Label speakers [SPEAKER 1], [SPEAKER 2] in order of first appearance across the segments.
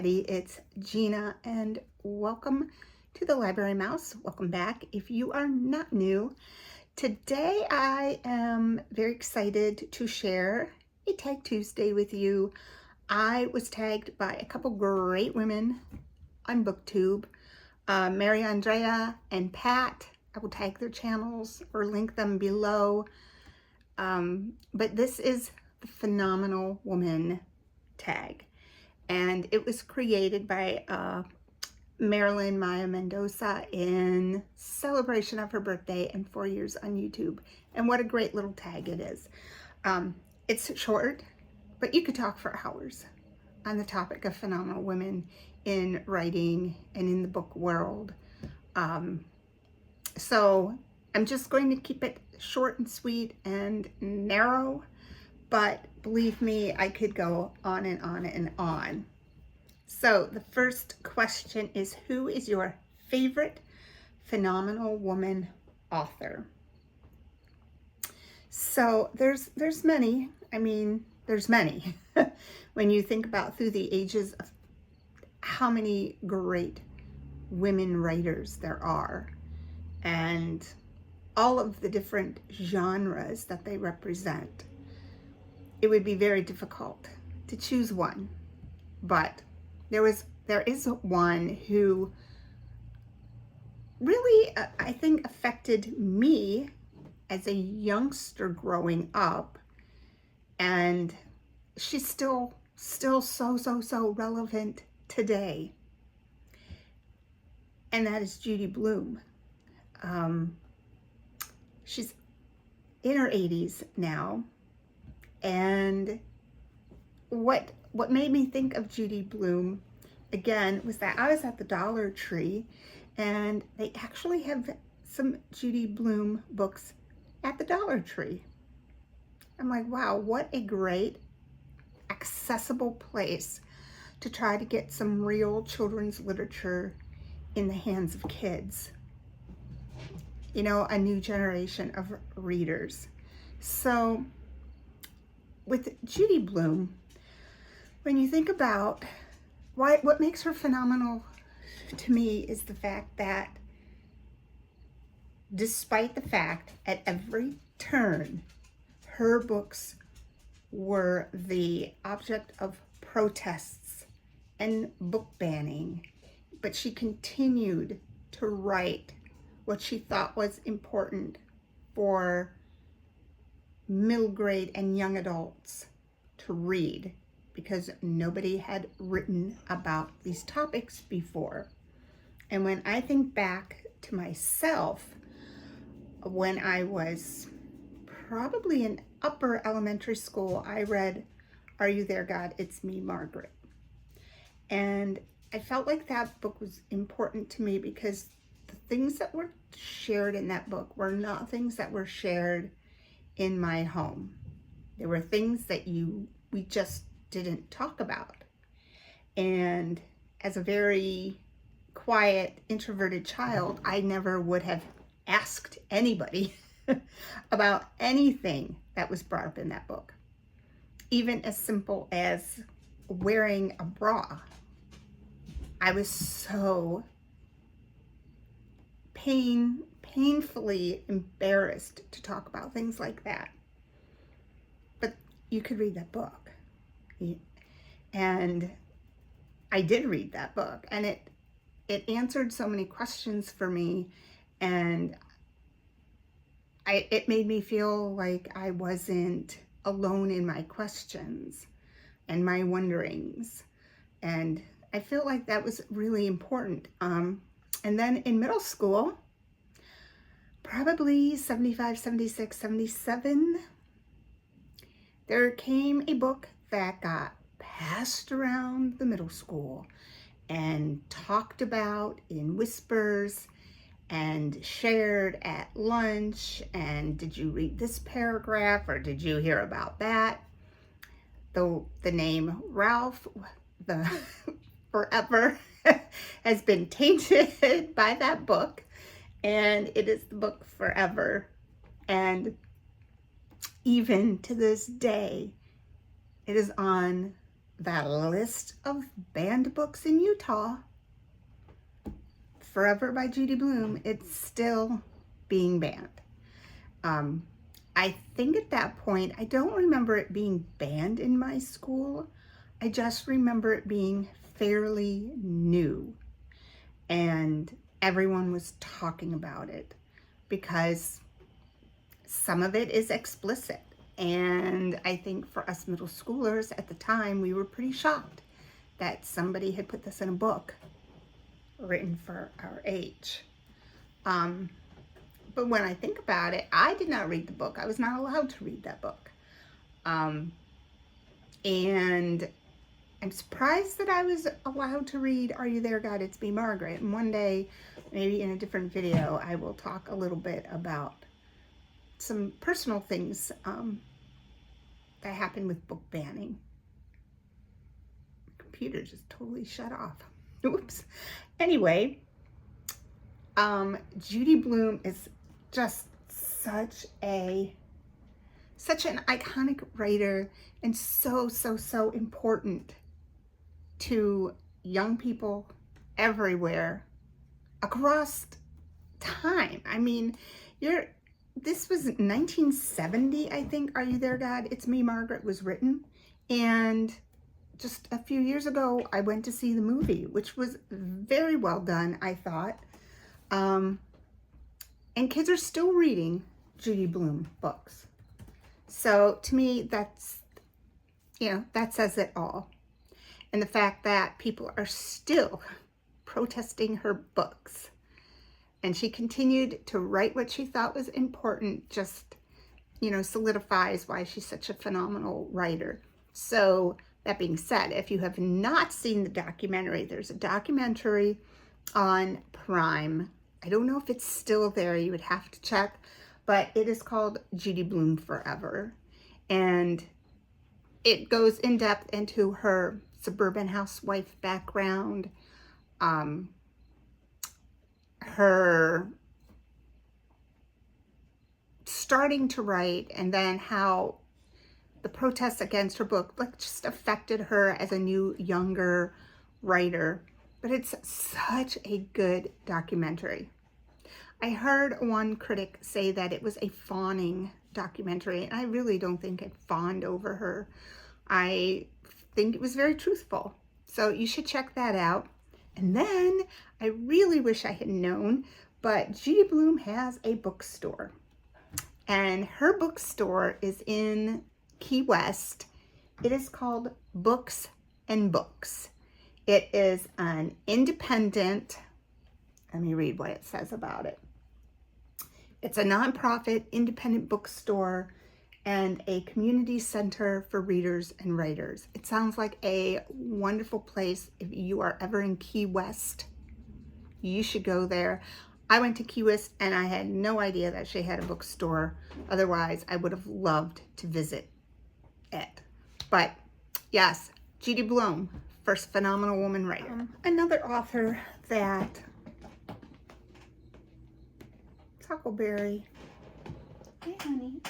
[SPEAKER 1] everybody. It's Gina and welcome to the Library Mouse. Welcome back. If you are not new, today I am very excited to share a Tag Tuesday with you. I was tagged by a couple great women on BookTube, MariAndrea and Pat. I will tag their channels or link them below. But this is the Phenomenal Woman tag. And it was created by Marilyn Maya Mendoza in celebration of her birthday and 4 years on YouTube. And what a great little tag it is. It's short, but you could talk for hours on the topic of phenomenal women in writing and in the book world. So I'm just going to keep it short and sweet and narrow. But believe me, I could go on and on and on. So the first question is, who is your favorite phenomenal woman author? So there's many. I mean, there's many. When you think about through the ages of how many great women writers there are and all of the different genres that they represent, it would be very difficult to choose one, but there is one who really, I think, affected me as a youngster growing up, and she's still so relevant today, and that is Judy Blume. She's in her 80s now. And what made me think of Judy Blume, again, was that I was at the Dollar Tree, and they actually have some Judy Blume books at the Dollar Tree. I'm like, wow, what a great, accessible place to try to get some real children's literature in the hands of kids. You know, a new generation of readers. So with Judy Blume, when you think about what makes her phenomenal to me is the fact that despite the fact at every turn her books were the object of protests and book banning, but she continued to write what she thought was important for middle grade and young adults to read, because nobody had written about these topics before. And when I think back to myself, when I was probably in upper elementary school, I read Are You There, God? It's Me, Margaret. And I felt like that book was important to me because the things that were shared in that book were not things that were shared in my home. There were things that we just didn't talk about. And as a very quiet, introverted child, I never would have asked anybody about anything that was brought up in that book. Even as simple as wearing a bra. I was so painfully embarrassed to talk about things like that. But you could read that book. And I did read that book, and it answered so many questions for me, and it made me feel like I wasn't alone in my questions and my wonderings. And I feel like that was really important. And then in middle school, probably 75, 76, 77, there came a book that got passed around the middle school and talked about in whispers and shared at lunch. And did you read this paragraph, or did you hear about that? The name Ralph, the forever has been tainted by that book, and it is the book forever. And even to this day, it is on that list of banned books in Utah, Forever by Judy Blume, it's still being banned. I think at that point, I don't remember it being banned in my school. I just remember it being fairly new, and everyone was talking about it because some of it is explicit. And I think for us middle schoolers at the time, we were pretty shocked that somebody had put this in a book written for our age. But when I think about it, I did not read the book. I was not allowed to read that book. And I'm surprised that I was allowed to read Are You There, God? It's Me, Margaret. And one day, maybe in a different video, I will talk a little bit about some personal things that happened with book banning. The computer just totally shut off. Oops. Anyway, Judy Blume is just such an iconic writer, and so important to young people everywhere across time. I mean, this was 1970, I think, Are You There, God? It's Me, Margaret was written. And just a few years ago, I went to see the movie, which was very well done, I thought. And kids are still reading Judy Blume books. So to me, that's, that says it all. And the fact that people are still protesting her books. And she continued to write what she thought was important, just, solidifies why she's such a phenomenal writer. So that being said, if you have not seen the documentary, there's a documentary on Prime. I don't know if it's still there. You would have to check. But it is called Judy Blume Forever. And it goes in depth into her suburban housewife background, her starting to write, and then how the protests against her book just affected her as a new, younger writer. But it's such a good documentary. I heard one critic say that it was a fawning documentary, and I really don't think it fawned over her. I think it was very truthful. So you should check that out. And then I really wish I had known, but Judy Blume has a bookstore. And her bookstore is in Key West. It is called Books and Books. It is an independent, let me read what it says about it. It's a nonprofit independent bookstore and a community center for readers and writers. It sounds like a wonderful place. If you are ever in Key West, you should go there. I went to Key West and I had no idea that she had a bookstore. Otherwise, I would have loved to visit it. But yes, Judy Blume, first phenomenal woman writer. Another author that Huckleberry. Hey, honey.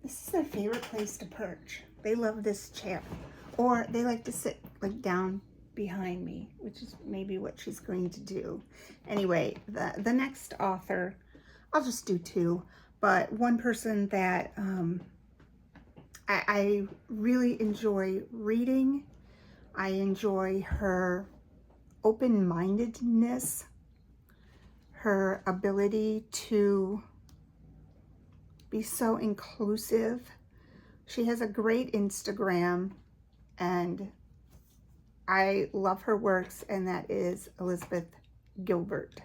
[SPEAKER 1] This is their favorite place to perch. They love this chair. Or they like to sit down behind me, which is maybe what she's going to do. Anyway, the next author, I'll just do two, but one person that I really enjoy reading. I enjoy her open-mindedness, her ability to be so inclusive. She has a great Instagram, and I love her works, and that is Elizabeth Gilbert.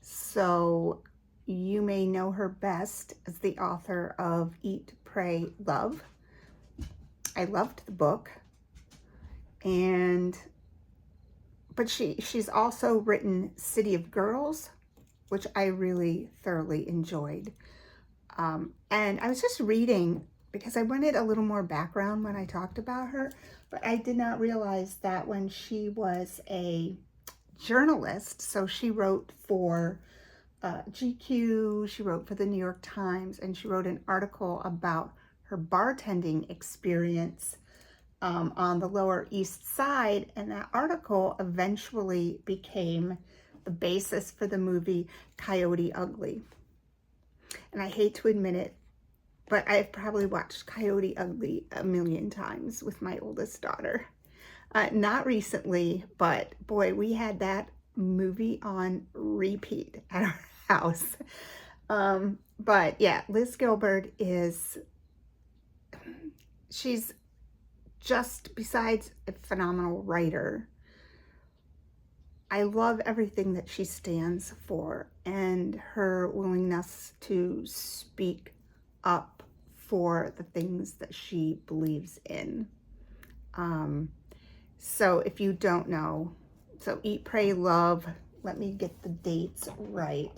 [SPEAKER 1] So you may know her best as the author of Eat, Pray, Love. I loved the book, but she's also written City of Girls, which I really thoroughly enjoyed. And I was just reading because I wanted a little more background when I talked about her, but I did not realize that when she was a journalist, so she wrote for GQ, she wrote for the New York Times, and she wrote an article about her bartending experience on the Lower East Side, and that article eventually became the basis for the movie Coyote Ugly. And I hate to admit it, but I've probably watched Coyote Ugly a million times with my oldest daughter. Not recently, but boy, we had that movie on repeat at our house. But yeah, Liz Gilbert she's just, besides a phenomenal writer, I love everything that she stands for and her willingness to speak up for the things that she believes in. So if you don't know, so Eat, Pray, Love, let me get the dates right.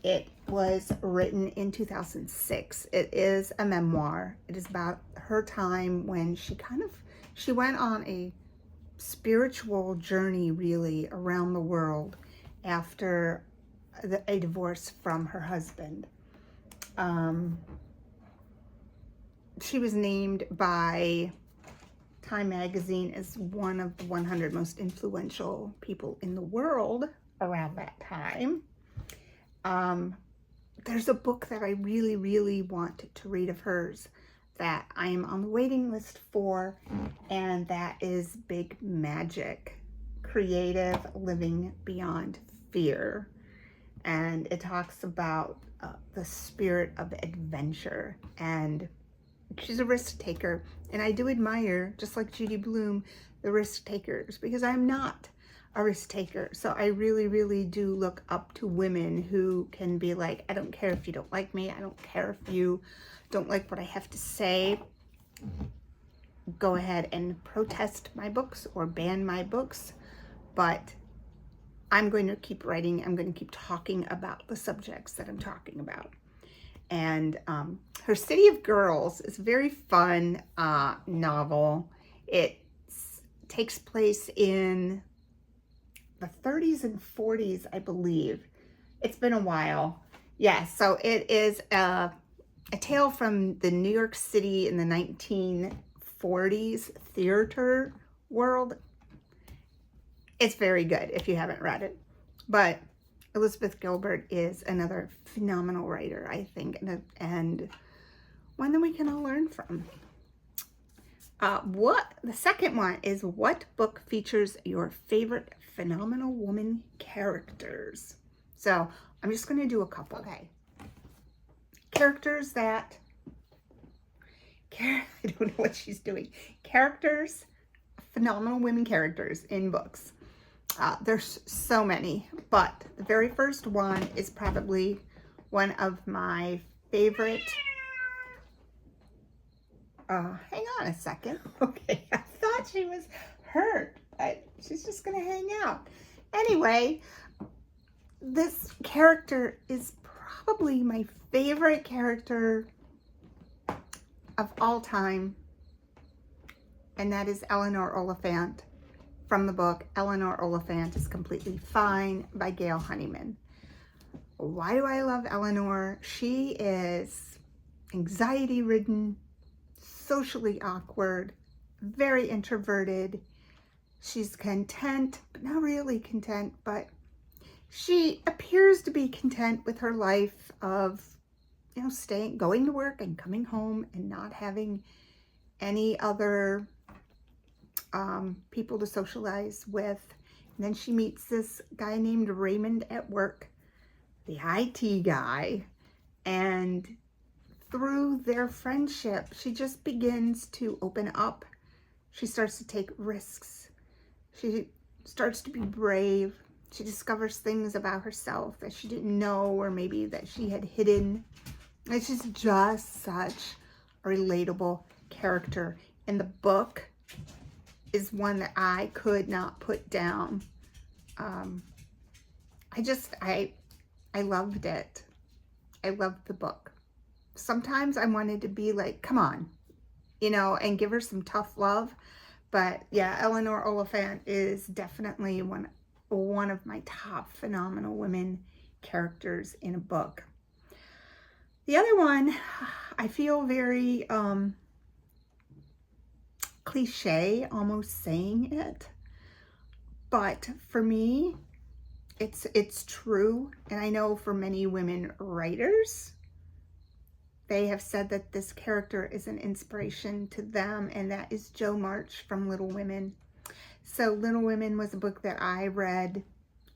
[SPEAKER 1] It was written in 2006. It is a memoir. It is about her time when she went on a spiritual journey really around the world after a divorce from her husband. She was named by Time magazine as one of the 100 most influential people in the world around that time. There's a book that I really, really want to read of hers that I am on the waiting list for, and that is Big Magic, Creative Living Beyond Fear. And it talks about the spirit of adventure, and she's a risk taker, and I do admire, just like Judy Blume, the risk takers, because I'm not a risk taker. So I really, really do look up to women who can be like, I don't care if you don't like me, I don't care if you don't like what I have to say, go ahead and protest my books or ban my books, but I'm going to keep writing, I'm going to keep talking about the subjects that I'm talking about. And her City of Girls is a very fun novel. It takes place in the 30s and 40s, I believe. It's been a while. Yeah, so it is a tale from the New York City in the 1940s theater world. It's very good if you haven't read it. But Elizabeth Gilbert is another phenomenal writer, I think, and one that we can all learn from. The second one is, what book features your favorite phenomenal woman characters? So I'm just going to do a couple. Okay. Characters that, I don't know what she's doing. Characters, phenomenal women characters in books. There's so many, but the very first one is probably one of my favorite. Hang on a second. Okay, I thought she was hurt, but she's just gonna hang out. Anyway, this character is probably my favorite character of all time, and that is Eleanor Oliphant from the book Eleanor Oliphant is Completely Fine by Gail Honeyman. Why do I love Eleanor? She is anxiety-ridden, socially awkward, very introverted. She's content, but not really content, but she appears to be content with her life of, going to work and coming home and not having any other people to socialize with. And then she meets this guy named Raymond at work, the IT guy, and through their friendship, she just begins to open up. She starts to take risks. She starts to be brave. She discovers things about herself that she didn't know, or maybe that she had hidden. And she's just such a relatable character. And the book is one that I could not put down. I loved it. I loved the book. Sometimes I wanted to be like, come on, and give her some tough love. But yeah, Eleanor Oliphant is definitely one of my top phenomenal women characters in a book. The other one, I feel very cliche almost saying it, but for me, it's true. And I know for many women writers, they have said that this character is an inspiration to them, and that is Jo March from Little Women. So Little Women was a book that I read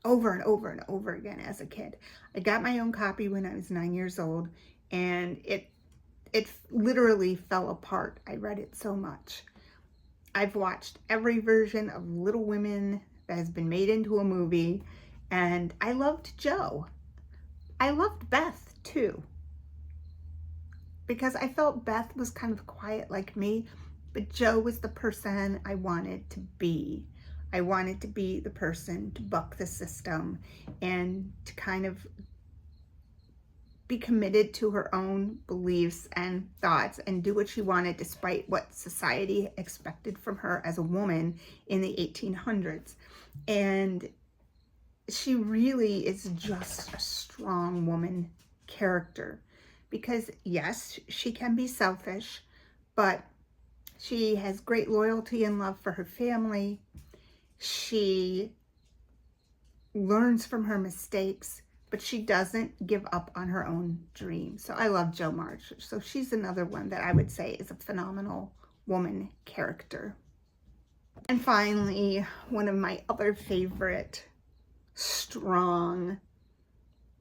[SPEAKER 1] over and over and over again as a kid. I got my own copy when I was 9 years old, and it literally fell apart. I read it so much. I've watched every version of Little Women that has been made into a movie, and I loved Jo. I loved Beth too, because I felt Beth was kind of quiet like me, but Jo was the person I wanted to be. I wanted to be the person to buck the system and to kind of be committed to her own beliefs and thoughts and do what she wanted despite what society expected from her as a woman in the 1800s. And she really is just a strong woman character, because yes, she can be selfish, but she has great loyalty and love for her family. She learns from her mistakes, but she doesn't give up on her own dreams. So I love Jo March. So she's another one that I would say is a phenomenal woman character. And finally, one of my other favorite strong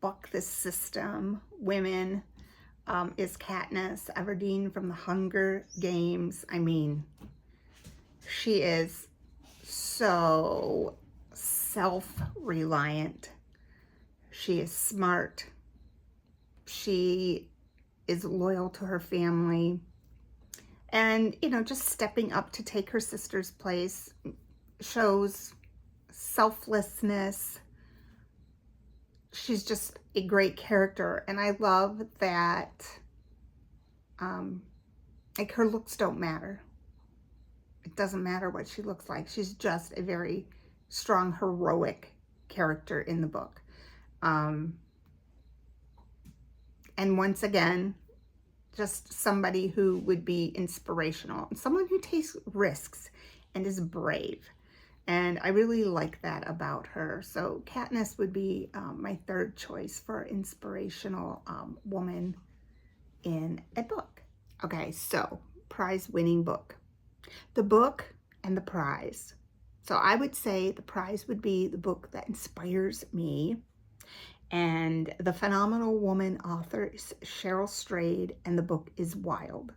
[SPEAKER 1] buck the system women is Katniss Everdeen from the Hunger Games. I mean, she is so self-reliant. She is smart. She is loyal to her family. And, you know, just stepping up to take her sister's place shows selflessness. She's just a great character. And I love that, like, her looks don't matter. It doesn't matter what she looks like. She's just a very strong, heroic character in the book. And once again, just somebody who would be inspirational, and someone who takes risks and is brave. And I really like that about her. So Katniss would be my third choice for inspirational woman in a book. Okay, so prize-winning book. The book and the prize. So I would say the prize would be the book that inspires me. And the phenomenal woman author is Cheryl Strayed, and the book is Wild.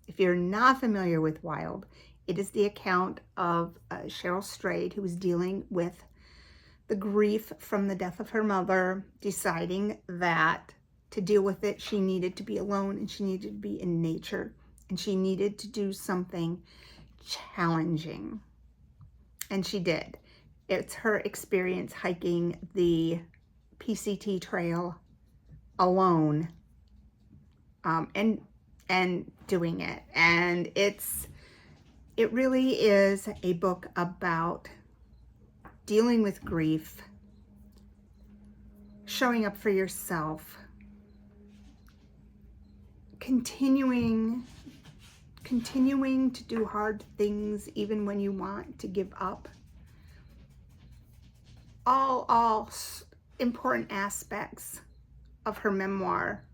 [SPEAKER 1] If you're not familiar with Wild, it is the account of Cheryl Strayed, who was dealing with the grief from the death of her mother, deciding that to deal with it, she needed to be alone and she needed to be in nature, and she needed to do something challenging. And she did. It's her experience hiking the PCT trail alone, and doing it. And it really is a book about dealing with grief, showing up for yourself, continuing to do hard things even when you want to give up. All important aspects of her memoir,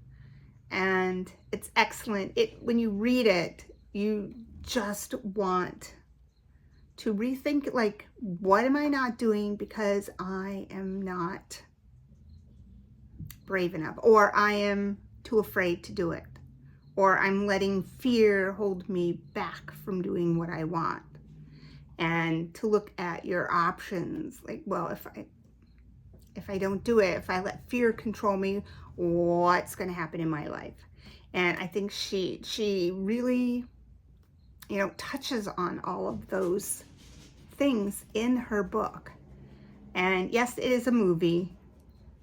[SPEAKER 1] and it's excellent. When you read it, you just want to rethink, like, what am I not doing because I am not brave enough, or I am too afraid to do it, or I'm letting fear hold me back from doing what I want. And to look at your options, like, well, if I don't do it, if I let fear control me, what's going to happen in my life? And I think she really, you know, touches on all of those things in her book. And yes, it is a movie.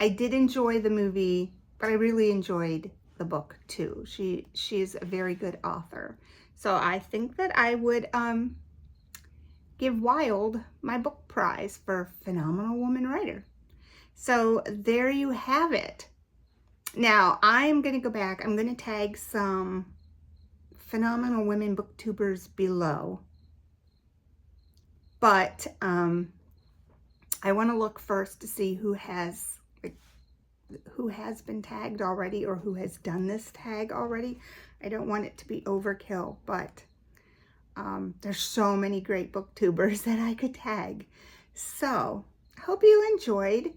[SPEAKER 1] I did enjoy the movie, but I really enjoyed the book too. She's a very good author. So I think that I would give Wild my book prize for phenomenal woman writer. So there you have it. Now I'm going to go back. I'm going to tag some phenomenal women booktubers below But I want to look first to see who has been tagged already or who has done this tag already. I don't want it to be overkill, but there's so many great booktubers that I could tag. So I hope you enjoyed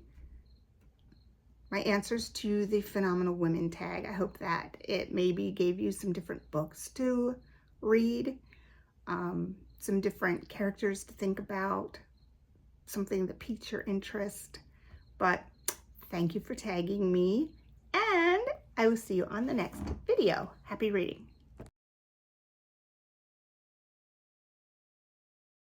[SPEAKER 1] my answers to the Phenomenal Women tag. I hope that it maybe gave you some different books to read, some different characters to think about, something that piques your interest. But thank you for tagging me, and I will see you on the next video. Happy reading.